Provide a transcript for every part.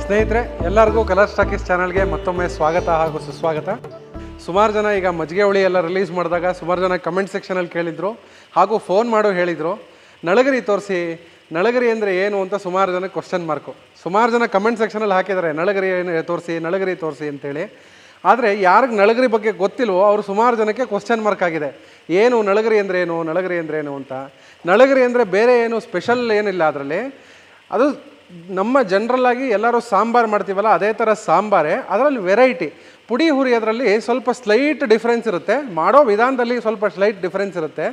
ಸ್ನೇಹಿತರೆ, ಎಲ್ಲರಿಗೂ colours talkies ಚಾನಲ್ಗೆ ಮತ್ತೊಮ್ಮೆ ಸ್ವಾಗತ ಹಾಗೂ ಸುಸ್ವಾಗತ. ಸುಮಾರು ಜನ ಈಗ ಮಜ್ಜಿಗೆ ಹುಳಿ ಎಲ್ಲ ರಿಲೀಸ್ ಮಾಡಿದಾಗ ಸುಮಾರು ಜನ ಕಮೆಂಟ್ ಸೆಕ್ಷನಲ್ಲಿ ಕೇಳಿದರು ಹಾಗೂ ಫೋನ್ ಮಾಡೋ ಹೇಳಿದರು, ನಳಗರಿ ತೋರಿಸಿ, ನಳಗರಿ ಅಂದರೆ ಏನು ಅಂತ ಸುಮಾರು ಜನ ಕ್ವಶನ್ ಮಾರ್ಕು. ಸುಮಾರು ಜನ ಕಮೆಂಟ್ ಸೆಕ್ಷನಲ್ಲಿ ಹಾಕಿದ್ದಾರೆ ನಳಗರಿ ನಳಗರಿ ತೋರಿಸಿ ಅಂತೇಳಿ. ಆದರೆ ಯಾರಿಗೆ ನಳಗರಿ ಬಗ್ಗೆ ಗೊತ್ತಿಲ್ವೋ ಅವರು ಸುಮಾರು ಜನಕ್ಕೆ ಕ್ವಶನ್ ಮಾರ್ಕ್ ಆಗಿದೆ. ಏನು ನಳಗರಿ ಅಂದ್ರೇನು, ನಳಗರಿ ಅಂದ್ರೇನು ಅಂತ. ನಳಗರಿ ಅಂದರೆ ಬೇರೆ ಏನು ಸ್ಪೆಷಲ್ ಏನಿಲ್ಲ ಅದರಲ್ಲಿ. ಅದು ನಮ್ಮ ಜನರಲ್ಲಾಗಿ ಎಲ್ಲರೂ ಸಾಂಬಾರು ಮಾಡ್ತೀವಲ್ಲ ಅದೇ ಥರ ಸಾಂಬಾರೇ, ಅದರಲ್ಲಿ ವೆರೈಟಿ. ಪುಡಿ ಹುರಿಯೋದ್ರಲ್ಲಿ ಸ್ವಲ್ಪ ಸ್ಲೈಟ್ ಡಿಫ್ರೆನ್ಸ್ ಇರುತ್ತೆ, ಮಾಡೋ ವಿಧಾನದಲ್ಲಿ ಸ್ವಲ್ಪ ಸ್ಲೈಟ್ ಡಿಫ್ರೆನ್ಸ್ ಇರುತ್ತೆ.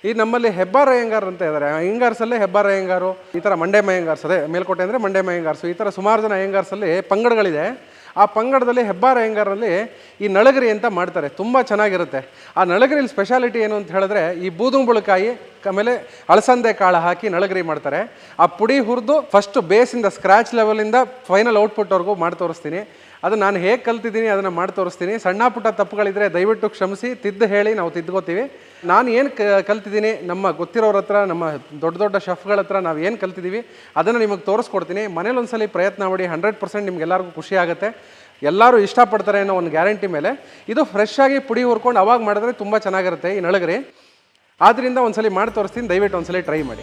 ಈ ನಮ್ಮಲ್ಲಿ ಹೆಬ್ಬಾರ ಅಯ್ಯಂಗಾರ್ ಅಂತ ಇದ್ದಾರೆ, ಅಯ್ಯಂಗಾರ್ಸಲ್ಲೇ ಹೆಬ್ಬಾರ ಅಯ್ಯಂಗಾರು, ಈ ಥರ ಮಂಡ್ಯ ಅಯ್ಯಂಗಾರ್ಸ್, ಅದೇ ಮೇಲ್ಕೋಟೆ ಅಂದರೆ ಮಂಡ್ಯ ಅಯ್ಯಂಗಾರ್ಸು, ಈ ಥರ ಸುಮಾರು ಜನ ಅಯ್ಯಂಗಾರ್ಸಲ್ಲಿ ಪಂಗಡಗಳಿದೆ. ಆ ಪಂಗಡದಲ್ಲಿ ಹೆಬ್ಬಾರ ಅಯ್ಯಂಗಾರಲ್ಲಿ ಈ ನಳಗರಿ ಅಂತ ಮಾಡ್ತಾರೆ, ತುಂಬ ಚೆನ್ನಾಗಿರುತ್ತೆ. ಆ ನಳಗರಿಲಿ ಸ್ಪೆಷಾಲಿಟಿ ಏನು ಅಂತ ಹೇಳಿದ್ರೆ, ಈ ಬೂದುಂಬಳಕಾಯಿ ಆಮೇಲೆ ಅಳಸಂದೆ ಕಾಳು ಹಾಕಿ ನಳಗರಿ ಮಾಡ್ತಾರೆ. ಆ ಪುಡಿ ಹುರಿದು ಫಸ್ಟ್ ಬೇಸಿಂದ ಸ್ಕ್ರ್ಯಾಚ್ ಲೆವೆಲಿಂದ ಫೈನಲ್ ಔಟ್ಪುಟ್ವರೆಗೂ ಮಾಡಿ ತೋರಿಸ್ತೀನಿ. ಅದು ನಾನು ಹೇಗೆ ಕಲ್ತಿದ್ದೀನಿ ಅದನ್ನು ಮಾಡಿ ತೋರಿಸ್ತೀನಿ. ಸಣ್ಣ ಪುಟ್ಟ ತಪ್ಪುಗಳಿದ್ರೆ ದಯವಿಟ್ಟು ಕ್ಷಮಿಸಿ, ತಿದ್ದು ಹೇಳಿ, ನಾವು ತಿದ್ಕೋತೀವಿ. ನಾನು ಏನು ಕಲ್ತಿದ್ದೀನಿ, ನಮ್ಮ ಗೊತ್ತಿರೋರ ಹತ್ರ, ನಮ್ಮ ದೊಡ್ಡ ದೊಡ್ಡ ಶೆಫ್ಗಳ ಹತ್ರ ನಾವು ಏನು ಕಲ್ತಿದ್ದೀವಿ ಅದನ್ನು ನಿಮಗೆ ತೋರಿಸ್ಕೊಡ್ತೀನಿ. ಮನೇಲಿ ಒಂದ್ಸಲಿ ಪ್ರಯತ್ನ ಮಾಡಿ, 100% ನಿಮ್ಗೆಲ್ಲರಿಗೂ ಖುಷಿ ಆಗುತ್ತೆ, ಎಲ್ಲರೂ ಇಷ್ಟಪಡ್ತಾರೆ ಅನ್ನೋ ಒಂದು ಗ್ಯಾರಂಟಿ ಮೇಲೆ. ಇದು ಫ್ರೆಶ್ ಆಗಿ ಪುಡಿ ಹುರ್ಕೊಂಡು ಅವಾಗ ಮಾಡಿದ್ರೆ ತುಂಬ ಚೆನ್ನಾಗಿರುತ್ತೆ ಈ ನಳಗರಿ. ಆದ್ದರಿಂದ ಒಂದ್ಸಲಿ ಮಾಡಿ ತೋರಿಸ್ತೀನಿ, ದಯವಿಟ್ಟು ಒಂದ್ಸಲಿ ಟ್ರೈ ಮಾಡಿ.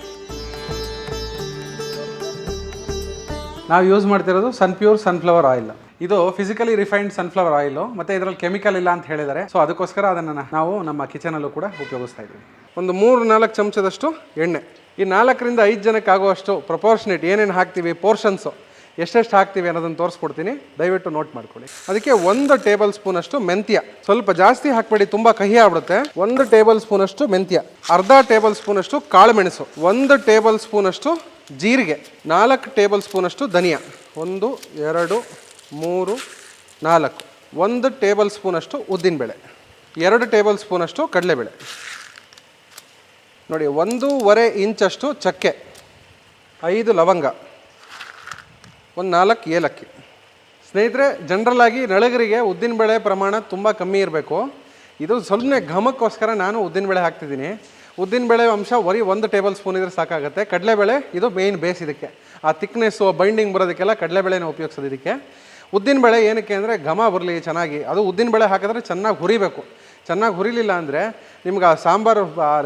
ನಾವು ಯೂಸ್ ಮಾಡ್ತಿರೋದು ಪ್ಯೂರ್ ಸನ್ಫ್ಲವರ್ ಆಯಿಲ್. ಇದು ಫಿಸಿಕಲಿ ರಿಫೈನ್ಡ್ ಸನ್ಫ್ಲವರ್ ಆಯಿಲು, ಮತ್ತು ಇದರಲ್ಲಿ ಕೆಮಿಕಲ್ ಇಲ್ಲ ಅಂತ ಹೇಳಿದ್ದಾರೆ. ಸೊ ಅದಕ್ಕೋಸ್ಕರ ಅದನ್ನು ನಾವು ನಮ್ಮ ಕಿಚನಲ್ಲೂ ಕೂಡ ಉಪಯೋಗಿಸ್ತಾ ಇದ್ದೀವಿ. ಒಂದು 3-4 ಚಮಚದಷ್ಟು ಎಣ್ಣೆ. ಈ 4ರಿಂದ 5 ಜನಕ್ಕೆ ಆಗುವಷ್ಟು ಪ್ರಪೋರ್ಷನೇಟ್ ಏನೇನು ಹಾಕ್ತೀವಿ, ಪೋರ್ಷನ್ಸು ಎಷ್ಟೆಷ್ಟು ಹಾಕ್ತೀವಿ ಅನ್ನೋದನ್ನು ತೋರಿಸ್ಕೊಡ್ತೀನಿ, ದಯವಿಟ್ಟು ನೋಟ್ ಮಾಡ್ಕೊಳ್ಳಿ. ಅದಕ್ಕೆ 1 ಟೇಬಲ್ ಸ್ಪೂನಷ್ಟು ಮೆಂತ್ಯ, ಸ್ವಲ್ಪ ಜಾಸ್ತಿ ಹಾಕಬೇಡಿ, ತುಂಬ ಕಹಿ ಆಗ್ಬಿಡುತ್ತೆ. 1 ಟೇಬಲ್ ಸ್ಪೂನಷ್ಟು ಮೆಂತ್ಯ, ಅರ್ಧ ಟೇಬಲ್ ಸ್ಪೂನಷ್ಟು ಕಾಳುಮೆಣಸು, 1 ಟೇಬಲ್ ಸ್ಪೂನಷ್ಟು ಜೀರಿಗೆ, 4 ಟೇಬಲ್ ಸ್ಪೂನಷ್ಟು ಧನಿಯಾ, 1 2 3 4, 1 ಟೇಬಲ್ ಸ್ಪೂನಷ್ಟು ಉದ್ದಿನಬೇಳೆ, 2 ಟೇಬಲ್ ಸ್ಪೂನಷ್ಟು ಕಡಲೆಬೇಳೆ, ನೋಡಿ 1.5 ಇಂಚಷ್ಟು ಚಕ್ಕೆ, 5 ಲವಂಗ, 4 ಏಲಕ್ಕಿ. ಸ್ನೇಹಿತರೆ, ಜನರಲ್ಲಾಗಿ ನಳಗರಿಗೆ ಉದ್ದಿನಬೇಳೆ ಪ್ರಮಾಣ ತುಂಬ ಕಮ್ಮಿ ಇರಬೇಕು. ಇದು ಸ್ವಲ್ಪ ಘಮಕ್ಕೋಸ್ಕರ ನಾನು ಉದ್ದಿನಬೇಳೆ ಹಾಕ್ತಿದ್ದೀನಿ. ಉದ್ದಿನಬೇಳೆ ಅಂಶ 1 ಟೇಬಲ್ ಸ್ಪೂನ್ ಇದ್ರೆ ಸಾಕಾಗುತ್ತೆ. ಕಡಲೆಬೇಳೆ ಇದು ಮೇಯ್ನ್ ಬೇಸ್, ಇದಕ್ಕೆ ಆ ಥಿಕ್ನೆಸ್ಸು ಬೈಂಡಿಂಗ್ ಬರೋದಕ್ಕೆಲ್ಲ ಕಡಲೆಬೇಳೆನ ಉಪಯೋಗಿಸೋದು ಇದಕ್ಕೆ. ಉದ್ದಿನಬೇಳೆ ಏನಕ್ಕೆ ಅಂದರೆ ಘಮ ಬರಲಿ ಚೆನ್ನಾಗಿ. ಅದು ಉದ್ದಿನಬೇಳೆ ಹಾಕಿದ್ರೆ ಚೆನ್ನಾಗಿ ಹುರಿಬೇಕು. ಚೆನ್ನಾಗಿ ಹುರಿಲಿಲ್ಲ ಅಂದರೆ ನಿಮ್ಗೆ ಆ ಸಾಂಬಾರು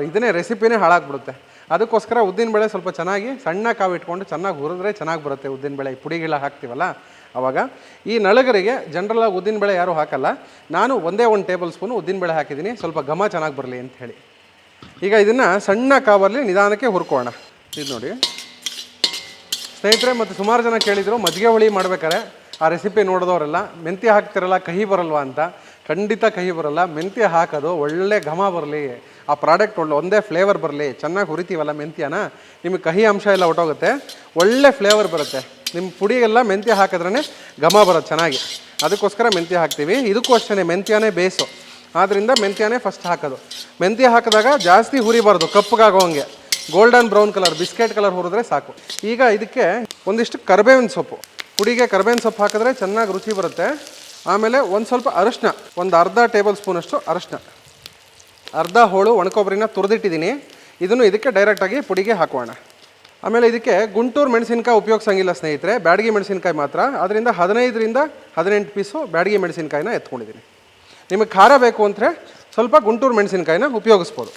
ಇದನ್ನೇ ರೆಸಿಪಿನೇ ಹಾಳಾಗ್ಬಿಡುತ್ತೆ. ಅದಕ್ಕೋಸ್ಕರ ಉದ್ದಿನಬೇಳೆ ಸ್ವಲ್ಪ ಚೆನ್ನಾಗಿ ಸಣ್ಣ ಕಾವು ಇಟ್ಕೊಂಡು ಚೆನ್ನಾಗಿ ಹುರಿದ್ರೆ ಚೆನ್ನಾಗಿ ಬರುತ್ತೆ. ಉದ್ದಿನಬೇಳೆ ಪುಡಿಗಳ ಹಾಕ್ತೀವಲ್ಲ ಆವಾಗ. ಈ ನಳಗರಿಗೆ ಜನರಲಾಗಿ ಉದ್ದಿನಬೇಳೆ ಯಾರೂ ಹಾಕಲ್ಲ, ನಾನು 1 ಟೇಬಲ್ ಸ್ಪೂನು ಉದ್ದಿನಬೇಳೆ ಹಾಕಿದ್ದೀನಿ, ಸ್ವಲ್ಪ ಘಮ ಚೆನ್ನಾಗಿ ಬರಲಿ ಅಂತ ಹೇಳಿ. ಈಗ ಇದನ್ನು ಸಣ್ಣ ಕಾವಲ್ಲಿ ನಿಧಾನಕ್ಕೆ ಹುರ್ಕೋಣ. ಇದು ನೋಡಿ ಸ್ನೇಹಿತರೆ, ಮತ್ತು ಸುಮಾರು ಜನ ಕೇಳಿದರು ಮಜ್ಜಿಗೆ ಹುಳಿ ಮಾಡ್ಬೇಕಾರೆ ಆ ರೆಸಿಪಿ ನೋಡಿದವರೆಲ್ಲ ಮೆಂತ್ಯ ಹಾಕ್ತಿರಲ್ಲ ಕಹಿ ಬರಲ್ವಾ ಅಂತ. ಖಂಡಿತ ಕಹಿ ಬರಲ್ಲ. ಮೆಂತ್ಯ ಹಾಕೋದು ಒಳ್ಳೆ ಘಮ ಬರಲಿ, ಆ ಪ್ರಾಡಕ್ಟ್ ಒಂದೇ ಫ್ಲೇವರ್ ಬರಲಿ. ಚೆನ್ನಾಗಿ ಹುರಿತೀವಲ್ಲ ಮೆಂತ್ಯನ, ನಿಮಗೆ ಕಹಿ ಅಂಶ ಎಲ್ಲ ಹೊಟ್ಟೋಗುತ್ತೆ, ಒಳ್ಳೆ ಫ್ಲೇವರ್ ಬರುತ್ತೆ. ನಿಮ್ಮ ಪುಡಿಗೆಲ್ಲ ಮೆಂತ್ಯ ಹಾಕಿದ್ರೇ ಘಮ ಬರೋದು ಚೆನ್ನಾಗಿ. ಅದಕ್ಕೋಸ್ಕರ ಮೆಂತ್ಯ ಹಾಕ್ತೀವಿ. ಇದಕ್ಕೂ ಅಷ್ಟೇ, ಮೆಂತ್ಯನೇ ಬೇಸು, ಆದ್ದರಿಂದ ಮೆಂತ್ಯನೇ ಫಸ್ಟ್ ಹಾಕೋದು. ಮೆಂತ್ಯ ಹಾಕಿದಾಗ ಜಾಸ್ತಿ ಹುರಿಬಾರ್ದು, ಕಪ್ಪಗಾಗೋಂಗೆ golden brown colour, biscuit colour ಹುರಿದ್ರೆ ಸಾಕು. ಈಗ ಇದಕ್ಕೆ ಒಂದಿಷ್ಟು ಕರಿಬೇವಿನ ಸೊಪ್ಪು, ಪುಡಿಗೆ ಕರಿಬೇವಿನ ಸೊಪ್ಪು ಹಾಕಿದ್ರೆ ಚೆನ್ನಾಗಿ ರುಚಿ ಬರುತ್ತೆ. ಆಮೇಲೆ ಒಂದು ಸ್ವಲ್ಪ ಅರಶಿನ, ಒಂದು ಅರ್ಧ ಟೇಬಲ್ ಸ್ಪೂನಷ್ಟು ಅರಶಿನ, ಅರ್ಧ ಹೋಳು ಒಣಕೊಬ್ಬರಿನ ತುರಿದಿಟ್ಟಿದ್ದೀನಿ. ಇದನ್ನು ಇದಕ್ಕೆ ಡೈರೆಕ್ಟಾಗಿ ಪುಡಿಗೆ ಹಾಕೋಣ. ಆಮೇಲೆ ಇದಕ್ಕೆ ಗುಂಟೂರು ಮೆಣಸಿನ್ಕಾಯಿ ಉಪಯೋಗಿಸಂಗಿಲ್ಲ ಸ್ನೇಹಿತರೆ, ಬ್ಯಾಡಗಿ ಮೆಣಸಿನ್ಕಾಯಿ ಮಾತ್ರ. ಅದರಿಂದ 15ರಿಂದ 18 ಪೀಸು ಬ್ಯಾಡಗಿ ಮೆಣಸಿನ್ಕಾಯಿನ ಎತ್ಕೊಂಡಿದ್ದೀನಿ. ನಿಮಗೆ ಖಾರ ಬೇಕು ಅಂದರೆ ಸ್ವಲ್ಪ ಗುಂಟೂರು ಮೆಣಸಿನ್ಕಾಯಿನ ಉಪಯೋಗಿಸ್ಬೋದು.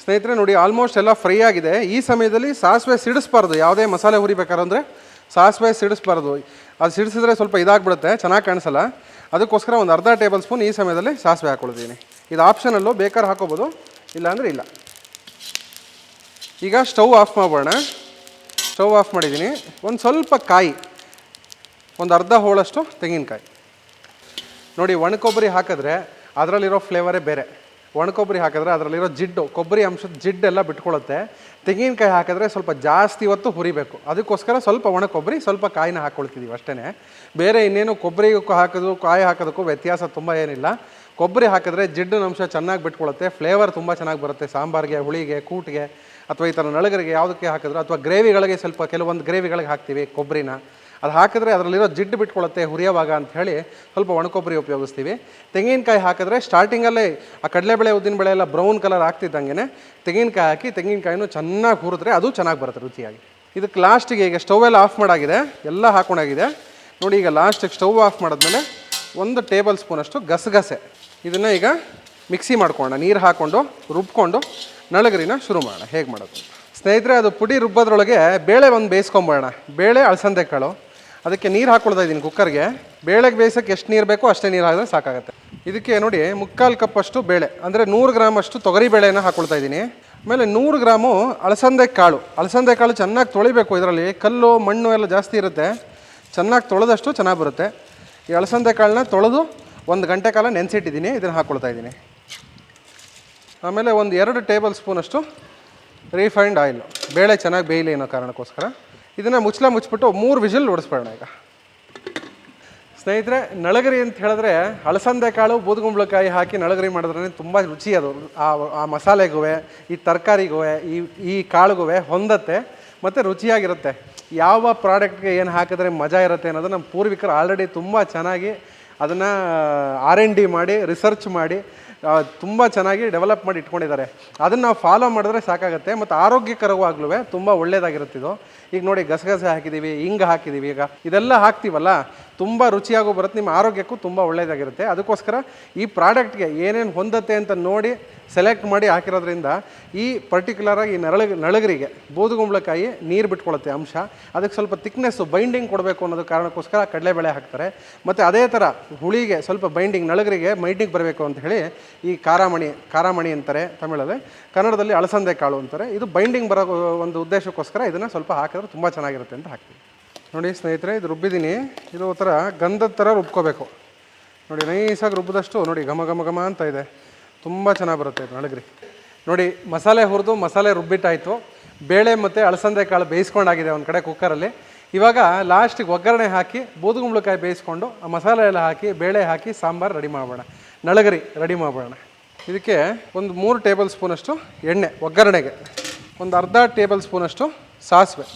ಸ್ನೇಹಿತರೆ ನೋಡಿ, ಆಲ್ಮೋಸ್ಟ್ ಎಲ್ಲ ಫ್ರೈ ಆಗಿದೆ. ಈ ಸಮಯದಲ್ಲಿ ಸಾಸಿವೆ ಸಿಡಿಸ್ಬಾರ್ದು. ಯಾವುದೇ ಮಸಾಲೆ ಹುರಿಬೇಕಾದ್ರೆ ಸಾಸಿವೆ ಸಿಡಿಸ್ಬಾರ್ದು. ಅದು ಸಿಡಿಸಿದ್ರೆ ಸ್ವಲ್ಪ ಇದಾಗ್ಬಿಡುತ್ತೆ, ಚೆನ್ನಾಗಿ ಕಾಣಿಸಲ್ಲ. ಅದಕ್ಕೋಸ್ಕರ ಒಂದು ಅರ್ಧ ಟೇಬಲ್ ಸ್ಪೂನ್ ಈ ಸಮಯದಲ್ಲಿ ಸಾಸಿವೆ ಹಾಕ್ಕೊಳ್ತೀನಿ. ಇದು ಆಪ್ಷನಲ್ಲು, ಬೇಕಾದ್ರೆ ಹಾಕೋಬೋದು, ಇಲ್ಲಾಂದರೆ ಇಲ್ಲ. ಈಗ ಸ್ಟವ್ ಆಫ್ ಮಾಡೋಣ. ಸ್ಟವ್ ಆಫ್ ಮಾಡಿದ್ದೀನಿ. ಒಂದು ಸ್ವಲ್ಪ ಕಾಯಿ, ಒಂದು ಅರ್ಧ ಹೋಳಷ್ಟು ತೆಂಗಿನಕಾಯಿ. ನೋಡಿ, ಒಣಕೊಬ್ಬರಿ ಹಾಕಿದ್ರೆ ಅದರಲ್ಲಿರೋ ಫ್ಲೇವರೇ ಬೇರೆ. ಒಣಕೊಬ್ಬರಿ ಹಾಕಿದ್ರೆ ಅದರಲ್ಲಿರೋ ಜಿಡ್ಡು, ಕೊಬ್ಬರಿ ಅಂಶದ ಜಿಡ್ಡೆಲ್ಲ ಬಿಟ್ಕೊಳ್ಳುತ್ತೆ. ತೆಂಗಿನಕಾಯಿ ಹಾಕಿದ್ರೆ ಸ್ವಲ್ಪ ಜಾಸ್ತಿ ಹೊತ್ತು ಹುರಿಬೇಕು. ಅದಕ್ಕೋಸ್ಕರ ಸ್ವಲ್ಪ ಒಣಕೊಬ್ಬರಿ, ಸ್ವಲ್ಪ ಕಾಯಿನ ಹಾಕ್ಕೊಳ್ತಿದ್ದೀವಿ ಅಷ್ಟೇ. ಬೇರೆ ಇನ್ನೇನು ಕೊಬ್ಬರಿಗೂ ಹಾಕೋದು ಕಾಯಿ ಹಾಕೋದಕ್ಕೂ ವ್ಯತ್ಯಾಸ ತುಂಬ ಏನಿಲ್ಲ. ಕೊಬ್ಬರಿ ಹಾಕಿದ್ರೆ ಜಿಡ್ಡಿನ ಅಂಶ ಚೆನ್ನಾಗಿ ಬಿಟ್ಕೊಳ್ಳುತ್ತೆ, ಫ್ಲೇವರ್ ತುಂಬ ಚೆನ್ನಾಗಿ ಬರುತ್ತೆ. ಸಾಂಬಾರಿಗೆ, ಹುಳಿಗೆ, ಕೂಟಿಗೆ ಅಥವಾ ಈ ಥರ ನಳಗರಿಗೆ ಯಾವುದಕ್ಕೆ ಹಾಕಿದ್ರು, ಅಥವಾ ಗ್ರೇವಿಗಳಿಗೆ ಸ್ವಲ್ಪ ಕೆಲವೊಂದು ಗ್ರೇವಿಗಳಿಗೆ ಹಾಕ್ತೀವಿ ಕೊಬ್ಬರಿನ. ಅದು ಹಾಕಿದ್ರೆ ಅದರಲ್ಲಿರೋ ಜಿಡ್ಡು ಬಿಟ್ಕೊಳ್ಳುತ್ತೆ ಹುರಿಯೋವಾಗ ಅಂತ ಹೇಳಿ ಸ್ವಲ್ಪ ಒಣಕೊಬ್ಬರಿ ಉಪಯೋಗಿಸ್ತೀವಿ. ತೆಂಗಿನಕಾಯಿ ಹಾಕಿದ್ರೆ ಸ್ಟಾರ್ಟಿಂಗಲ್ಲೇ ಆ ಕಡಲೆಬೇಳೆ ಉದ್ದಿನಬೇಳೆ ಎಲ್ಲ ಬ್ರೌನ್ ಕಲರ್ ಆಗ್ತಿದ್ದಂಗೆ ತೆಂಗಿನಕಾಯಿ ಹಾಕಿ ತೆಂಗಿನಕಾಯಿನೂ ಚೆನ್ನಾಗಿ ಹುರಿದ್ರೆ ಅದು ಚೆನ್ನಾಗಿ ಬರುತ್ತೆ ರುಚಿಯಾಗಿ. ಇದಕ್ಕೆ ಲಾಸ್ಟಿಗೆ ಈಗ ಸ್ಟವ್ ಎಲ್ಲ ಆಫ್ ಮಾಡಾಗಿದೆ, ಎಲ್ಲ ಹಾಕೊಂಡಾಗಿದೆ ನೋಡಿ. ಈಗ ಲಾಸ್ಟಿಗೆ ಸ್ಟವ್ ಆಫ್ ಮಾಡಿದ್ಮೇಲೆ 1 ಟೇಬಲ್ ಸ್ಪೂನಷ್ಟು ಗಸಗಸೆ ಇದನ್ನು ಈಗ ಮಿಕ್ಸಿ ಮಾಡ್ಕೊಳ್ಳೋಣ. ನೀರು ಹಾಕ್ಕೊಂಡು ರುಬ್ಕೊಂಡು ನಳಗರಿನ ಶುರು ಮಾಡೋಣ ಹೇಗೆ ಮಾಡೋದು ಸ್ನೇಹಿತರೆ. ಅದು ಪುಡಿ ರುಬ್ಬೋದ್ರೊಳಗೆ ಬೇಳೆ ಒಂದು ಬೇಯಿಸ್ಕೊಂಬೋಣ. ಬೇಳೆ ಅಲಸಂದೆ ಕಾಳು, ಅದಕ್ಕೆ ನೀರು ಹಾಕ್ಕೊಳ್ತಾ ಇದ್ದೀನಿ ಕುಕ್ಕರ್ಗೆ. ಬೇಳೆಗೆ ಬೇಯಿಸೋಕ್ಕೆ ಎಷ್ಟು ನೀರು ಬೇಕೋ ಅಷ್ಟೇ ನೀರು ಹಾಕಿದ್ರೆ ಸಾಕಾಗುತ್ತೆ. ಇದಕ್ಕೆ ನೋಡಿ 3/4 ಕಪ್ಪಷ್ಟು ಬೇಳೆ ಅಂದರೆ 100 ಗ್ರಾಮಷ್ಟು ತೊಗರಿ ಬೇಳೆನ ಹಾಕ್ಕೊಳ್ತಾ ಇದ್ದೀನಿ. ಆಮೇಲೆ 100 ಗ್ರಾಮು ಅಲಸಂದೆ ಕಾಳು ಚೆನ್ನಾಗಿ ತೊಳಿಬೇಕು. ಇದರಲ್ಲಿ ಕಲ್ಲು ಮಣ್ಣು ಎಲ್ಲ ಜಾಸ್ತಿ ಇರುತ್ತೆ, ಚೆನ್ನಾಗಿ ತೊಳೆದಷ್ಟು ಚೆನ್ನಾಗಿ ಬರುತ್ತೆ. ಈ ಅಲಸಂದೆ ಕಾಳನ್ನ ತೊಳೆದು 1 ಗಂಟೆ ಕಾಲ ನೆನೆಸಿಟ್ಟಿದ್ದೀನಿ, ಇದನ್ನು ಹಾಕ್ಕೊಳ್ತಾ ಇದ್ದೀನಿ. ಆಮೇಲೆ 2 ಟೇಬಲ್ ಸ್ಪೂನಷ್ಟು ರಿಫೈನ್ಡ್ ಆಯಿಲು, ಬೇಳೆ ಚೆನ್ನಾಗಿ ಬೇಯಲಿ ಅನ್ನೋ ಕಾರಣಕ್ಕೋಸ್ಕರ. ಇದನ್ನು ಮುಚ್ಚಿಬಿಟ್ಟು 3 ವಿಷಲ್ ಹೊಡಿಸ್ಬೇಡ. ಈಗ ಸ್ನೇಹಿತರೆ, ನಳಗರಿ ಅಂತ ಹೇಳಿದ್ರೆ ಅಲಸಂದೆ ಕಾಳು ಬೂದುಗುಂಬಳಕಾಯಿ ಹಾಕಿ ನಳಗರಿ ಮಾಡಿದ್ರೆ ತುಂಬ ರುಚಿ. ಅದು ಆ ಮಸಾಲೆಗೂ ಈ ತರಕಾರಿಗೂ ಈ ಕಾಳುಗೂ ಹೊಂದತ್ತೆ ಮತ್ತು ರುಚಿಯಾಗಿರುತ್ತೆ. ಯಾವ ಪ್ರಾಡಕ್ಟ್ಗೆ ಏನು ಹಾಕಿದ್ರೆ ಮಜಾ ಇರುತ್ತೆ ಅನ್ನೋದು ನಮ್ಮ ಪೂರ್ವಿಕರು ಆಲ್ರೆಡಿ ತುಂಬ ಚೆನ್ನಾಗಿ ಅದನ್ನು R&D ಮಾಡಿ ರಿಸರ್ಚ್ ಮಾಡಿ ತುಂಬ ಚೆನ್ನಾಗಿ ಡೆವಲಪ್ ಮಾಡಿ ಇಟ್ಕೊಂಡಿದ್ದಾರೆ. ಅದನ್ನು ನಾವು ಫಾಲೋ ಮಾಡಿದ್ರೆ ಸಾಕಾಗುತ್ತೆ ಮತ್ತು ಆರೋಗ್ಯಕರವಾಗ್ಲೂ ತುಂಬ ಒಳ್ಳೆಯದಾಗಿರುತ್ತಿದ್ದು. ಈಗ ನೋಡಿ ಗಸಗಸೆ ಹಾಕಿದ್ದೀವಿ, ಹಿಂಗೆ ಹಾಕಿದ್ದೀವಿ, ಈಗ ಇದೆಲ್ಲ ಹಾಕ್ತೀವಲ್ಲ ತುಂಬ ರುಚಿಯಾಗೂ ಬರುತ್ತೆ, ನಿಮ್ಮ ಆರೋಗ್ಯಕ್ಕೂ ತುಂಬ ಒಳ್ಳೆಯದಾಗಿರುತ್ತೆ. ಅದಕ್ಕೋಸ್ಕರ ಈ ಪ್ರಾಡಕ್ಟ್ಗೆ ಏನೇನು ಹೊಂದತ್ತೆ ಅಂತ ನೋಡಿ ಸೆಲೆಕ್ಟ್ ಮಾಡಿ ಹಾಕಿರೋದ್ರಿಂದ ಈ ಪರ್ಟಿಕ್ಯುಲರಾಗಿ ನಳಗರಿಗೆ ಬೂದುಗುಂಬಳಕಾಯಿ ನೀರು ಬಿಟ್ಕೊಳ್ಳುತ್ತೆ ಅಂಶ. ಅದಕ್ಕೆ ಸ್ವಲ್ಪ ತಿಕ್ನೆಸ್ಸು ಬೈಂಡಿಂಗ್ ಕೊಡಬೇಕು ಅನ್ನೋದು ಕಾರಣಕ್ಕೋಸ್ಕರ ಕಡಲೆಬೇಳೆ ಹಾಕ್ತಾರೆ. ಮತ್ತು ಅದೇ ಥರ ಹುಳಿಗೆ ಸ್ವಲ್ಪ ಬೈಂಡಿಂಗ್, ನಳಗರಿಗೆ ಬೈಂಡಿಂಗ್ ಬರಬೇಕು ಅಂತ ಹೇಳಿ ಈ ಖಾರಾಮಣಿ ಅಂತಾರೆ ತಮಿಳಲ್ಲಿ, ಕನ್ನಡದಲ್ಲಿ ಅಲಸಂದೆ ಕಾಳು ಅಂತಾರೆ. ಇದು ಬೈಂಡಿಂಗ್ ಬರೋ ಒಂದು ಉದ್ದೇಶಕ್ಕೋಸ್ಕರ ಇದನ್ನು ಸ್ವಲ್ಪ ಹಾಕಿದ್ರೆ ತುಂಬ ಚೆನ್ನಾಗಿರುತ್ತೆ ಅಂತ ಹಾಕ್ತೀವಿ. ನೋಡಿ ಸ್ನೇಹಿತರೆ, ಇದು ರುಬ್ಬಿದ್ದೀನಿ. ಇದು ಒಂಥರ ಗಂಧದ ಥರ ರುಬ್ಕೋಬೇಕು ನೋಡಿ. ನೈಸಾಗಿ ರುಬ್ಬಿದಷ್ಟು ನೋಡಿ ಘಮ ಘಮ ಘಮ ಅಂತ ಇದೆ, ತುಂಬ ಚೆನ್ನಾಗಿ ಬರುತ್ತೆ ಇದು ನಳಗರಿ. ನೋಡಿ ಮಸಾಲೆ ಹುರಿದು ಮಸಾಲೆ ರುಬ್ಬಿಟ್ಟಾಯಿತು, ಬೇಳೆ ಮತ್ತು ಅಲಸಂದೆ ಕಾಳು ಬೇಯಿಸ್ಕೊಂಡಾಗಿದೆ ಒಂದು ಕಡೆ ಕುಕ್ಕರಲ್ಲಿ. ಇವಾಗ ಲಾಸ್ಟಿಗೆ ಒಗ್ಗರಣೆ ಹಾಕಿ ಬೂದುಗುಂಬಳಕಾಯಿ ಬೇಯಿಸ್ಕೊಂಡು ಆ ಮಸಾಲೆ ಎಲ್ಲ ಹಾಕಿ ಬೇಳೆ ಹಾಕಿ ಸಾಂಬಾರು ರೆಡಿ ಮಾಡೋಣ, ನಳಗರಿ ರೆಡಿ ಮಾಡೋಣ. ಇದಕ್ಕೆ ಒಂದು 3 ಟೇಬಲ್ ಸ್ಪೂನಷ್ಟು ಎಣ್ಣೆ ಒಗ್ಗರಣೆಗೆ, ಒಂದು ಅರ್ಧ ಟೇಬಲ್ ಸ್ಪೂನಷ್ಟು ಸಾಸಿವೆ,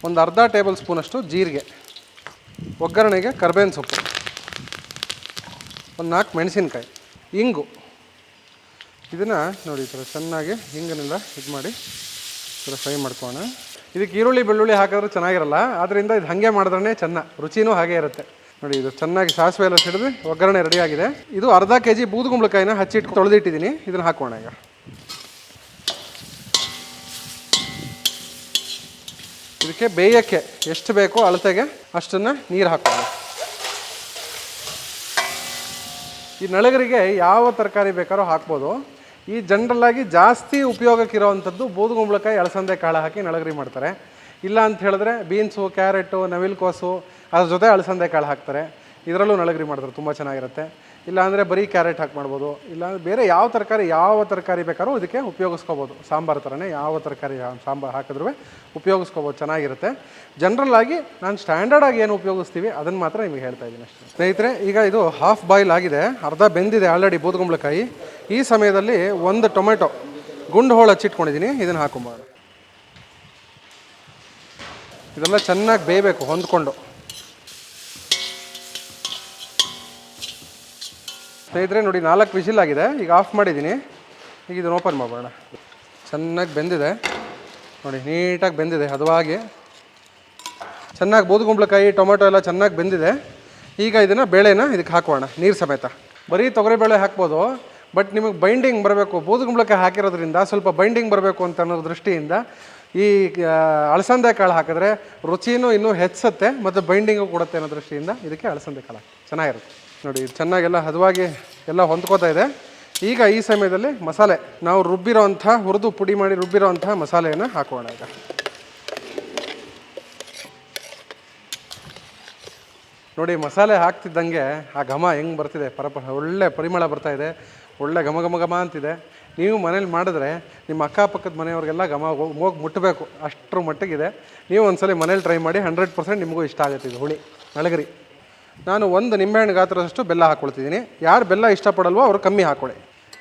ಒಂದು ಅರ್ಧ ಟೇಬಲ್ ಸ್ಪೂನಷ್ಟು ಜೀರಿಗೆ, ಒಗ್ಗರಣೆಗೆ ಕರ್ಬೇವಿನ ಸೊಪ್ಪು, ಒಂದು 4 ಮೆಣಸಿನ್ಕಾಯಿ, ಇಂಗು. ಇದನ್ನು ನೋಡಿ ಈ ಥರ ಚೆನ್ನಾಗಿ ಹಿಂಗನ್ನೆಲ್ಲ ಇದು ಮಾಡಿ ಈ ಥರ ಫ್ರೈ ಮಾಡ್ಕೊಳ್ಳೋಣ. ಇದಕ್ಕೆ ಈರುಳ್ಳಿ ಬೆಳ್ಳುಳ್ಳಿ ಹಾಕಿದ್ರೆ ಚೆನ್ನಾಗಿರಲ್ಲ, ಆದ್ದರಿಂದ ಇದು ಹಾಗೆ ಮಾಡಿದ್ರೆ ಚೆನ್ನ, ರುಚಿನೂ ಹಾಗೆ ಇರುತ್ತೆ. ನೋಡಿ ಇದು ಚೆನ್ನಾಗಿ ಸಾಸಿವೆ ಎಲ್ಲ ಸಿಡಿದು ಒಗ್ಗರಣೆ ರೆಡಿಯಾಗಿದೆ. ಇದು ಅರ್ಧ kg ಬೂದುಗುಂಬಳಕಾಯಿನ ಹಚ್ಚಿಟ್ಟು ತೊಳೆದಿಟ್ಟಿದ್ದೀನಿ, ಇದನ್ನು ಹಾಕೋಣ. ಈಗ ಇದಕ್ಕೆ ಬೇಯಕ್ಕೆ ಎಷ್ಟು ಬೇಕೋ ಅಳತೆಗೆ ಅಷ್ಟನ್ನು ನೀರು ಹಾಕೋಣ. ಈ ನಳಗರಿಗೆ ಯಾವ ತರಕಾರಿ ಬೇಕಾದ್ರೂ ಹಾಕ್ಬೋದು. ಈ ಜನರಲ್ಲಾಗಿ ಜಾಸ್ತಿ ಉಪಯೋಗಕ್ಕಿರೋವಂಥದ್ದು ಬೂದುಗುಂಬಳಕಾಯಿ ಅಲಸಂದೆ ಕಾಳು ಹಾಕಿ ನಳಗರಿ ಮಾಡ್ತಾರೆ. ಇಲ್ಲ ಅಂತ ಹೇಳಿದ್ರೆ ಬೀನ್ಸು, ಕ್ಯಾರೆಟು, ನವಿಲುಕೋಸು ಅದ್ರ ಜೊತೆ ಅಲಸಂದೆ ಕಾಳು ಹಾಕ್ತಾರೆ, ಇದರಲ್ಲೂ ನಳಗರಿ ಮಾಡಿದ್ರೆ ತುಂಬ ಚೆನ್ನಾಗಿರುತ್ತೆ. ಇಲ್ಲಾಂದರೆ ಬರೀ ಕ್ಯಾರೆಟ್ ಹಾಕಿ ಮಾಡ್ಬೋದು, ಇಲ್ಲಾಂದರೆ ಬೇರೆ ಯಾವ ತರಕಾರಿ ಬೇಕಾದ್ರೂ ಇದಕ್ಕೆ ಉಪಯೋಗಿಸ್ಕೋಬೋದು. ಸಾಂಬಾರು ಥರನೇ ಯಾವ ತರಕಾರಿ ಸಾಂಬಾರು ಹಾಕಿದ್ರೂ ಉಪಯೋಗಿಸ್ಕೋಬೋದು, ಚೆನ್ನಾಗಿರುತ್ತೆ. ಜನರಲ್ಲಾಗಿ ನಾನು ಸ್ಟ್ಯಾಂಡರ್ಡಾಗಿ ಏನು ಉಪಯೋಗಿಸ್ತೀವಿ ಅದನ್ನು ಮಾತ್ರ ನಿಮಗೆ ಹೇಳ್ತಾ ಇದ್ದೀನಿ ಅಷ್ಟೇ. ಸ್ನೇಹಿತರೆ, ಈಗ ಇದು ಹಾಫ್ ಬಾಯ್ಲ್ ಆಗಿದೆ, ಅರ್ಧ ಬೆಂದಿದೆ ಆಲ್ರೆಡಿ ಬೂದುಗುಂಬಳಕಾಯಿ. ಈ ಸಮಯದಲ್ಲಿ 1 ಟೊಮೆಟೊ ಗುಂಡು ಹೋಳು ಹಚ್ಚಿಟ್ಕೊಂಡಿದ್ದೀನಿ, ಇದನ್ನು ಹಾಕೊಂಬೋಣ. ಇದೆಲ್ಲ ಚೆನ್ನಾಗಿ ಬೇಯಬೇಕು ಹೊಂದ್ಕೊಂಡು. ಸ್ನೇಹಿತರೆ ನೋಡಿ 4 ವಿಷಿಲ್ ಆಗಿದೆ, ಈಗ ಆಫ್ ಮಾಡಿದ್ದೀನಿ. ಈಗ ಇದನ್ನು ಓಪನ್ ಮಾಡೋಣ. ಚೆನ್ನಾಗಿ ಬೆಂದಿದೆ ನೋಡಿ, ನೀಟಾಗಿ ಬೆಂದಿದೆ ಹದವಾಗಿ, ಚೆನ್ನಾಗಿ ಬೂದುಗುಂಬಳಕಾಯಿ ಟೊಮೆಟೊ ಎಲ್ಲ ಚೆನ್ನಾಗಿ ಬೆಂದಿದೆ. ಈಗ ಇದನ್ನು ಬೇಳೆನ ಇದಕ್ಕೆ ಹಾಕೋಣ ನೀರು ಸಮೇತ. ಬರೀ ತೊಗರಿಬೇಳೆ ಹಾಕ್ಬೋದು, ಬಟ್ ನಿಮಗೆ ಬೈಂಡಿಂಗ್ ಬರಬೇಕು, ಬೂದುಗುಂಬಳಕಾಯಿ ಹಾಕಿರೋದ್ರಿಂದ ಸ್ವಲ್ಪ ಬೈಂಡಿಂಗ್ ಬರಬೇಕು ಅಂತ ಅನ್ನೋ ದೃಷ್ಟಿಯಿಂದ ಈ ಅಲಸಂದೆ ಕಾಳು ಹಾಕಿದ್ರೆ ರುಚಿನೂ ಇನ್ನೂ ಹೆಚ್ಚುತ್ತೆ ಮತ್ತು ಬೈಂಡಿಂಗು ಕೊಡುತ್ತೆ ಅನ್ನೋ ದೃಷ್ಟಿಯಿಂದ ಇದಕ್ಕೆ ಅಲಸಂದೆ ಕಾಳು ಚೆನ್ನಾಗಿರುತ್ತೆ. ನೋಡಿ ಇದು ಚೆನ್ನಾಗೆಲ್ಲ ಹದವಾಗಿ ಎಲ್ಲ ಹೊಂದ್ಕೋತಾ ಇದೆ. ಈಗ ಈ ಸಮಯದಲ್ಲಿ ಮಸಾಲೆ, ನಾವು ಹುರಿದು ಪುಡಿ ಮಾಡಿ ರುಬ್ಬಿರೋಂಥ ಮಸಾಲೆಯನ್ನು ಹಾಕೋಣ. ಈಗ ನೋಡಿ ಮಸಾಲೆ ಹಾಕ್ತಿದ್ದಂಗೆ ಆ ಘಮ ಹೆಂಗೆ ಬರ್ತಿದೆ, ಒಳ್ಳೆ ಪರಿಮಳ ಬರ್ತಾಯಿದೆ, ಒಳ್ಳೆ ಘಮ ಘಮ ಘಮ ಅಂತಿದೆ. ನೀವು ಮನೇಲಿ ಮಾಡಿದ್ರೆ ನಿಮ್ಮ ಅಕ್ಕಪಕ್ಕದ ಮನೆಯವ್ರಿಗೆಲ್ಲ ಘಮ ಹೋಗಿ ಮುಟ್ಟಬೇಕು, ಅಷ್ಟರ ಮಟ್ಟಿಗಿದೆ. ನೀವು ಒಂದ್ಸಲ ಮನೇಲಿ ಟ್ರೈ ಮಾಡಿ, 100% ನಿಮಗೂ ಇಷ್ಟ ಆಗುತ್ತೆ ಇದು ಹುಳಿ ನಳಗರಿ. ನಾನು 1 ನಿಂಬೆಹಣ್ಣು ಗಾತ್ರದಷ್ಟು ಬೆಲ್ಲ ಹಾಕ್ಕೊಳ್ತಿದ್ದೀನಿ. ಯಾರು ಬೆಲ್ಲ ಇಷ್ಟಪಡಲ್ವೋ ಅವರು ಕಮ್ಮಿ ಹಾಕ್ಕೊಳ್ಳಿ.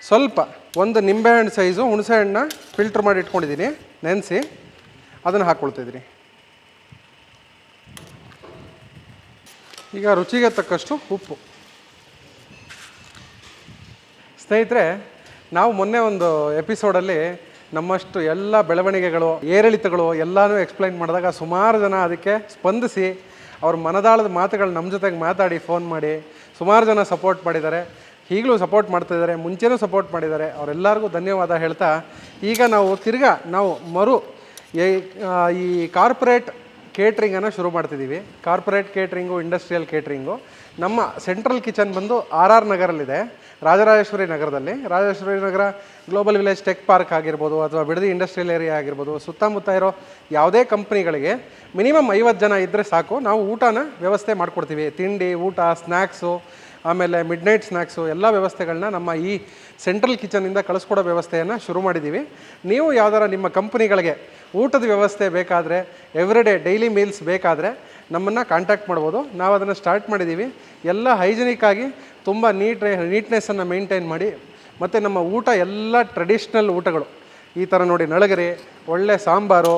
ಸ್ವಲ್ಪ 1 ನಿಂಬೆಹಣ್ಣು ಸೈಜು ಹುಣಸೆಹಣ್ಣು ಫಿಲ್ಟ್ರ್ ಮಾಡಿ ಇಟ್ಕೊಂಡಿದ್ದೀನಿ, ನೆನೆಸಿ ಅದನ್ನು ಹಾಕ್ಕೊಳ್ತಿದ್ದೀನಿ. ಈಗ ರುಚಿಗೆ ತಕ್ಕಷ್ಟು ಉಪ್ಪು. ಸ್ನೇಹಿತರೆ, ನಾವು ಮೊನ್ನೆ ಒಂದು ಎಪಿಸೋಡಲ್ಲಿ ನಮ್ಮಷ್ಟು ಎಲ್ಲ ಬೆಳವಣಿಗೆಗಳು, ಏರಿಳಿತಗಳು ಎಲ್ಲನೂ ಎಕ್ಸ್ಪ್ಲೈನ್ ಮಾಡಿದಾಗ ಸುಮಾರು ಜನ ಅದಕ್ಕೆ ಸ್ಪಂದಿಸಿ ಅವ್ರ ಮನದಾಳದ ಮಾತುಗಳು ನಮ್ಮ ಜೊತೆಗೆ ಮಾತಾಡಿ ಫೋನ್ ಮಾಡಿ ಸುಮಾರು ಜನ ಸಪೋರ್ಟ್ ಮಾಡಿದ್ದಾರೆ. ಈಗಲೂ ಸಪೋರ್ಟ್ ಮಾಡ್ತಾಯಿದ್ದಾರೆ, ಮುಂಚೆನೂ ಸಪೋರ್ಟ್ ಮಾಡಿದ್ದಾರೆ. ಅವರೆಲ್ಲರಿಗೂ ಧನ್ಯವಾದ ಹೇಳ್ತಾ ಈಗ ನಾವು ಈ ಕಾರ್ಪೊರೇಟ್ ಕೇಟ್ರಿಂಗನ್ನು ಶುರು ಮಾಡ್ತಿದ್ದೀವಿ. Corporate catering, industrial catering. ನಮ್ಮ ಸೆಂಟ್ರಲ್ ಕಿಚನ್ ಬಂದು RR ನಗರಲ್ಲಿದೆ, ರಾಜರಾಜೇಶ್ವರಿ ನಗರದಲ್ಲಿ. Rajarajeshwari Nagar global village tech park ಆಗಿರ್ಬೋದು ಅಥವಾ ಬಿಡದಿ ಇಂಡಸ್ಟ್ರಿಯಲ್ ಏರಿಯಾ ಆಗಿರ್ಬೋದು, ಸುತ್ತಮುತ್ತ ಇರೋ ಯಾವುದೇ ಕಂಪ್ನಿಗಳಿಗೆ ಮಿನಿಮಮ್ 50 ಜನ ಇದ್ದರೆ ಸಾಕು, ನಾವು ಊಟನ ವ್ಯವಸ್ಥೆ ಮಾಡಿಕೊಡ್ತೀವಿ. ತಿಂಡಿ, ಊಟ, ಸ್ನ್ಯಾಕ್ಸು, ಆಮೇಲೆ ಮಿಡ್ನೈಟ್ ಸ್ನ್ಯಾಕ್ಸು ಎಲ್ಲ ವ್ಯವಸ್ಥೆಗಳನ್ನ ನಮ್ಮ ಈ ಸೆಂಟ್ರಲ್ ಕಿಚನಿಂದ ಕಳಿಸ್ಕೊಡೋ ವ್ಯವಸ್ಥೆಯನ್ನು ಶುರು ಮಾಡಿದ್ದೀವಿ. ನೀವು ಯಾವ್ದಾರ ನಿಮ್ಮ ಕಂಪ್ನಿಗಳಿಗೆ ಊಟದ ವ್ಯವಸ್ಥೆ ಬೇಕಾದರೆ, ಎವ್ರಿಡೇ ಡೈಲಿ ಮೀಲ್ಸ್ ಬೇಕಾದರೆ ನಮ್ಮನ್ನು ಕಾಂಟ್ಯಾಕ್ಟ್ ಮಾಡ್ಬೋದು. ನಾವು ಅದನ್ನು ಸ್ಟಾರ್ಟ್ ಮಾಡಿದ್ದೀವಿ. ಎಲ್ಲ ಹೈಜಿನಿಕ್ಕಾಗಿ ತುಂಬ ನೀಟ್ನೆಸ್ಸನ್ನು ಮೇಂಟೈನ್ ಮಾಡಿ, ಮತ್ತು ನಮ್ಮ ಊಟ ಎಲ್ಲ ಟ್ರೆಡಿಷ್ನಲ್ ಊಟಗಳು. ಈ ಥರ ನೋಡಿ, ನಳಗರಿ, ಒಳ್ಳೆ ಸಾಂಬಾರು,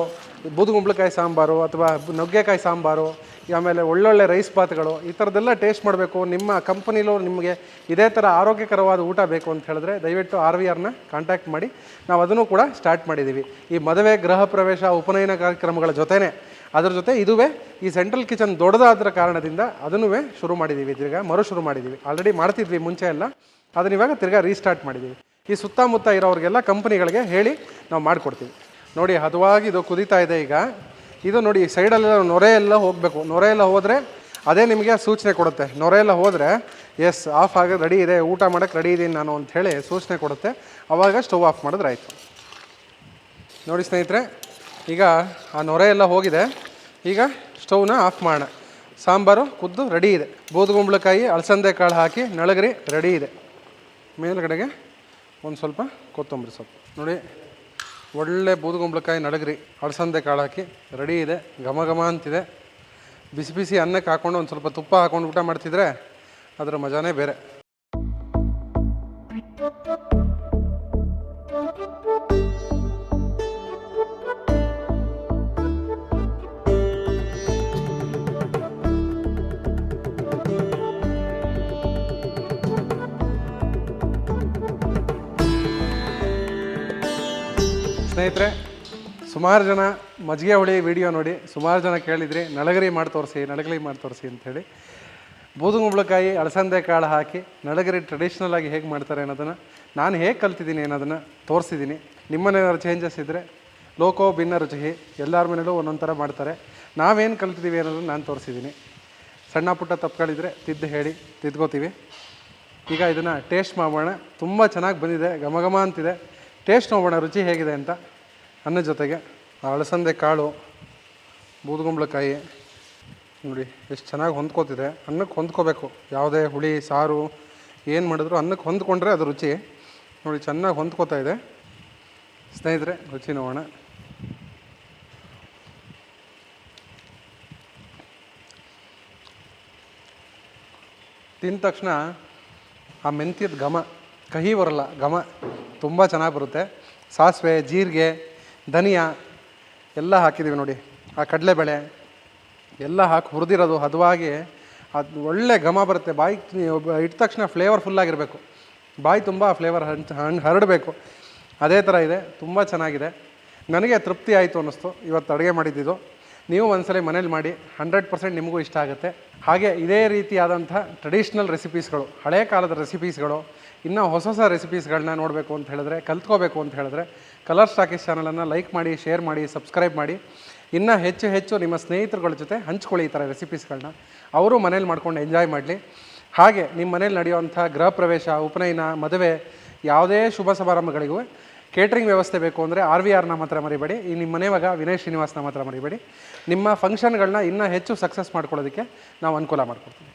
ಬೂದುಗುಂಬಳಕಾಯಿ ಸಾಂಬಾರು ಅಥವಾ ನುಗ್ಗೆಕಾಯಿ ಸಾಂಬಾರು, ಆಮೇಲೆ ಒಳ್ಳೊಳ್ಳೆ ರೈಸ್ ಬಾತ್ಗಳು, ಈ ಥರದ್ದೆಲ್ಲ ಟೇಸ್ಟ್ ಮಾಡಬೇಕು. ನಿಮ್ಮ ಕಂಪನಿಲೂ ನಿಮಗೆ ಇದೇ ಥರ ಆರೋಗ್ಯಕರವಾದ ಊಟ ಬೇಕು ಅಂತ ಹೇಳಿದ್ರೆ ದಯವಿಟ್ಟು RVRನ ಕಾಂಟ್ಯಾಕ್ಟ್ ಮಾಡಿ. ನಾವು ಅದನ್ನು ಕೂಡ ಸ್ಟಾರ್ಟ್ ಮಾಡಿದ್ದೀವಿ. ಈ ಮದುವೆ, ಗೃಹ ಪ್ರವೇಶ, ಉಪನಯನ ಕಾರ್ಯಕ್ರಮಗಳ ಜೊತೆನೇ ಅದ್ರ ಜೊತೆ ಇದುವೇ ಈ ಸೆಂಟ್ರಲ್ ಕಿಚನ್ ದೊಡ್ಡದಾದ್ರ ಕಾರಣದಿಂದ ಅದನ್ನೂ ಶುರು ಮಾಡಿದ್ದೀವಿ. ತಿರ್ಗಾ ಶುರು ಮಾಡಿದ್ದೀವಿ. ಆಲ್ರೆಡಿ ಮಾಡ್ತಿದ್ವಿ ಮುಂಚೆ ಎಲ್ಲ, ಅದನ್ನ ಇವಾಗ ತಿರ್ಗಾ ರೀಸ್ಟಾರ್ಟ್ ಮಾಡಿದ್ದೀವಿ. ಈ ಸುತ್ತಮುತ್ತ ಇರೋರಿಗೆಲ್ಲ ಕಂಪ್ನಿಗಳಿಗೆ ಹೇಳಿ ನಾವು ಮಾಡಿಕೊಡ್ತೀವಿ. ನೋಡಿ, ಹದವಾಗಿ ಇದು ಕುದೀತಾ ಇದೆ. ಈಗ ಇದು ನೋಡಿ, ಸೈಡಲ್ಲೆಲ್ಲ ನೊರೆ ಎಲ್ಲ ಹೋಗಬೇಕು. ನೊರೆ ಎಲ್ಲ ಹೋದರೆ ಅದೇ ನಿಮಗೆ ಸೂಚನೆ ಕೊಡುತ್ತೆ. ನೊರೆ ಎಲ್ಲ ಹೋದರೆ ಎಸ್, ಆಫ್ ಆಗೋದು ರೆಡಿ ಇದೆ, ಊಟ ಮಾಡೋಕ್ಕೆ ರೆಡಿ ಇದ್ದೀನಿ ನಾನು ಅಂಥೇಳಿ ಸೂಚನೆ ಕೊಡುತ್ತೆ. ಆವಾಗ ಸ್ಟವ್ ಆಫ್ ಮಾಡಿದ್ರೆ ಆಯಿತು. ನೋಡಿ ಸ್ನೇಹಿತರೆ, ಈಗ ಆ ನೊರೆ ಎಲ್ಲ ಹೋಗಿದೆ. ಈಗ ಸ್ಟವ್ನ ಆಫ್ ಮಾಡೋಣ. ಸಾಂಬಾರು ಕುದ್ದು ರೆಡಿ ಇದೆ. ಬೂದುಗುಂಬಳಕಾಯಿ, ಅಲಸಂದೆ ಕಾಳು ಹಾಕಿ ನಳಗರಿ ರೆಡಿ ಇದೆ. ಮೇಲ್ಗಡೆಗೆ ಒಂದು ಸ್ವಲ್ಪ ಕೊತ್ತಂಬರಿ ಸೊಪ್ಪು. ನೋಡಿ, ಒಳ್ಳೆ ಬೂದುಗುಂಬಳಕಾಯಿ, ನಳಗರಿ, ಅಲಸಂದೆ ಕಾಳು ಹಾಕಿ ರೆಡಿ ಇದೆ. ಘಮ ಘಮ ಅಂತಿದೆ. ಬಿಸಿ ಬಿಸಿ ಅನ್ನಕ್ಕೆ ಹಾಕ್ಕೊಂಡು ಒಂದು ಸ್ವಲ್ಪ ತುಪ್ಪ ಹಾಕ್ಕೊಂಡು ಊಟ ಮಾಡ್ತಿದ್ರೆ ಅದರ ಮಜಾನೇ ಬೇರೆ. ಸ್ನೇಹಿತರೆ, ಸುಮಾರು ಜನ ಮಜ್ಜಿಗೆ ಹುಳಿ ವಿಡಿಯೋ ನೋಡಿ ಸುಮಾರು ಜನ ಕೇಳಿದ್ರಿ, ನಳಗರಿ ಮಾಡಿ ತೋರಿಸಿ ಅಂಥೇಳಿ. ಬೂದುಗುಂಬಳಕಾಯಿ, ಅಲಸಂದೆ ಕಾಳು ಹಾಕಿ ನಳಗರಿ ಟ್ರೆಡಿಷ್ನಲ್ ಆಗಿ ಹೇಗೆ ಮಾಡ್ತಾರೆ ಅನ್ನೋದನ್ನು ನಾನು ಹೇಗೆ ಕಲ್ತಿದ್ದೀನಿ ಅನ್ನೋದನ್ನು ತೋರಿಸಿದ್ದೀನಿ. ನಿಮ್ಮನೇನಾದ್ರು ಚೇಂಜಸ್ ಇದ್ದರೆ ಲೋಕೋ ಭಿನ್ನ ರುಚಿ, ಎಲ್ಲರ ಮನೇಲೂ ಒಂದೊಂದು ಥರ ಮಾಡ್ತಾರೆ. ನಾವೇನು ಕಲ್ತಿದ್ದೀವಿ ಅನ್ನೋದನ್ನು ನಾನು ತೋರಿಸಿದ್ದೀನಿ. ಸಣ್ಣ ಪುಟ್ಟ ತಪ್ಪುಗಳಿದ್ರೆ ಹೇಳಿ ತಿದ್ಕೋತೀವಿ. ಈಗ ಇದನ್ನು ಟೇಸ್ಟ್ ಮಾಡೋಣ. ತುಂಬ ಚೆನ್ನಾಗಿ ಬಂದಿದೆ, ಘಮ ಘಮ ಅಂತಿದೆ. ಟೇಸ್ಟ್ ನೋಡೋಣ ರುಚಿ ಹೇಗಿದೆ ಅಂತ. ಅನ್ನದ ಜೊತೆಗೆ ಅಲಸಂದೆ ಕಾಳು, ಬೂದುಗುಂಬಳಕಾಯಿ ನೋಡಿ ಎಷ್ಟು ಚೆನ್ನಾಗಿ ಹೊಂದ್ಕೋತಿದೆ. ಅನ್ನಕ್ಕೆ ಹೊಂದ್ಕೋಬೇಕು. ಯಾವುದೇ ಹುಳಿ ಸಾರು ಏನು ಮಾಡಿದ್ರು ಅನ್ನಕ್ಕೆ ಹೊಂದ್ಕೊಂಡ್ರೆ ಅದು ರುಚಿ. ನೋಡಿ, ಚೆನ್ನಾಗಿ ಹೊಂದ್ಕೋತಾ ಇದೆ. ಸ್ನೇಹಿತರೆ, ರುಚಿ ನೋಡೋಣ. ತಿಂದ ತಕ್ಷಣ ಆ ಮೆಂತ್ಯದ ಘಮ, ಕಹಿ ಬರಲ್ಲ, ಘಮ ತುಂಬ ಚೆನ್ನಾಗಿ ಬರುತ್ತೆ. ಸಾಸಿವೆ, ಜೀರಿಗೆ, ಧನಿಯಾ ಎಲ್ಲ ಹಾಕಿದ್ದೀವಿ ನೋಡಿ. ಆ ಕಡಲೆಬೇಳೆ ಎಲ್ಲ ಹಾಕಿ ಹುರಿದಿರೋದು ಹದವಾಗಿ, ಅದು ಒಳ್ಳೆ ಘಮ ಬರುತ್ತೆ. ಬಾಯಿ ಇಟ್ಟ ತಕ್ಷಣ ಫ್ಲೇವರ್ಫುಲ್ಲಾಗಿರಬೇಕು. ಬಾಯಿ ತುಂಬ ಫ್ಲೇವರ್ ಹರಡಬೇಕು. ಅದೇ ಥರ ಇದೆ. ತುಂಬ ಚೆನ್ನಾಗಿದೆ. ನನಗೆ ತೃಪ್ತಿ ಆಯಿತು ಅನ್ನಿಸ್ತು ಇವತ್ತು ಅಡುಗೆ ಮಾಡಿದ್ದು. ನೀವು ಒಂದ್ಸಲ ಮನೇಲಿ ಮಾಡಿ, 100% ನಿಮಗೂ ಇಷ್ಟ ಆಗುತ್ತೆ. ಹಾಗೆ ಇದೇ ರೀತಿಯಾದಂಥ ಟ್ರೆಡಿಷ್ನಲ್ ರೆಸಿಪೀಸ್ಗಳು, ಹಳೆ ಕಾಲದ ರೆಸಿಪೀಸ್ಗಳು, ಇನ್ನೂ ಹೊಸ ಹೊಸ ರೆಸಿಪೀಸ್ಗಳನ್ನ ನೋಡಬೇಕು ಅಂತ ಹೇಳಿದ್ರೆ, ಕಲ್ತ್ಕೋಬೇಕು ಅಂತ ಹೇಳಿದ್ರೆ ಕಲರ್ಸ್ ಟಾಕೀಸ್ ಚಾನಲನ್ನು ಲೈಕ್ ಮಾಡಿ, ಶೇರ್ ಮಾಡಿ, ಸಬ್ಸ್ಕ್ರೈಬ್ ಮಾಡಿ. ಇನ್ನೂ ಹೆಚ್ಚು ನಿಮ್ಮ ಸ್ನೇಹಿತರುಗಳ ಜೊತೆ ಹಂಚ್ಕೊಳ್ಳಿ ಈ ಥರ ರೆಸಿಪೀಸ್ಗಳನ್ನ. ಅವರು ಮನೇಲಿ ಮಾಡ್ಕೊಂಡು ಎಂಜಾಯ್ ಮಾಡಲಿ. ಹಾಗೆ ನಿಮ್ಮ ಮನೇಲಿ ನಡೆಯುವಂಥ ಗೃಹ ಪ್ರವೇಶ, ಉಪನಯನ, ಮದುವೆ, ಯಾವುದೇ ಶುಭ ಸಮಾರಂಭಗಳಿಗೂ ಕೇಟ್ರಿಂಗ್ ವ್ಯವಸ್ಥೆ ಬೇಕು ಅಂದರೆ RVRನ ಮಾತ್ರ ಮರಿಬೇಡಿ. ಈ ನಿಮ್ಮ ಮನೆ ಮಗ ವಿನಯ್ ಶ್ರೀನಿವಾಸ್ನ ಮಾತ್ರ ಮರಿಬೇಡಿ. ನಿಮ್ಮ ಫಂಕ್ಷನ್ಗಳನ್ನ ಇನ್ನೂ ಹೆಚ್ಚು ಸಕ್ಸಸ್ ಮಾಡ್ಕೊಳ್ಳೋದಕ್ಕೆ ನಾವು ಅನುಕೂಲ ಮಾಡಿಕೊಡ್ತೀವಿ.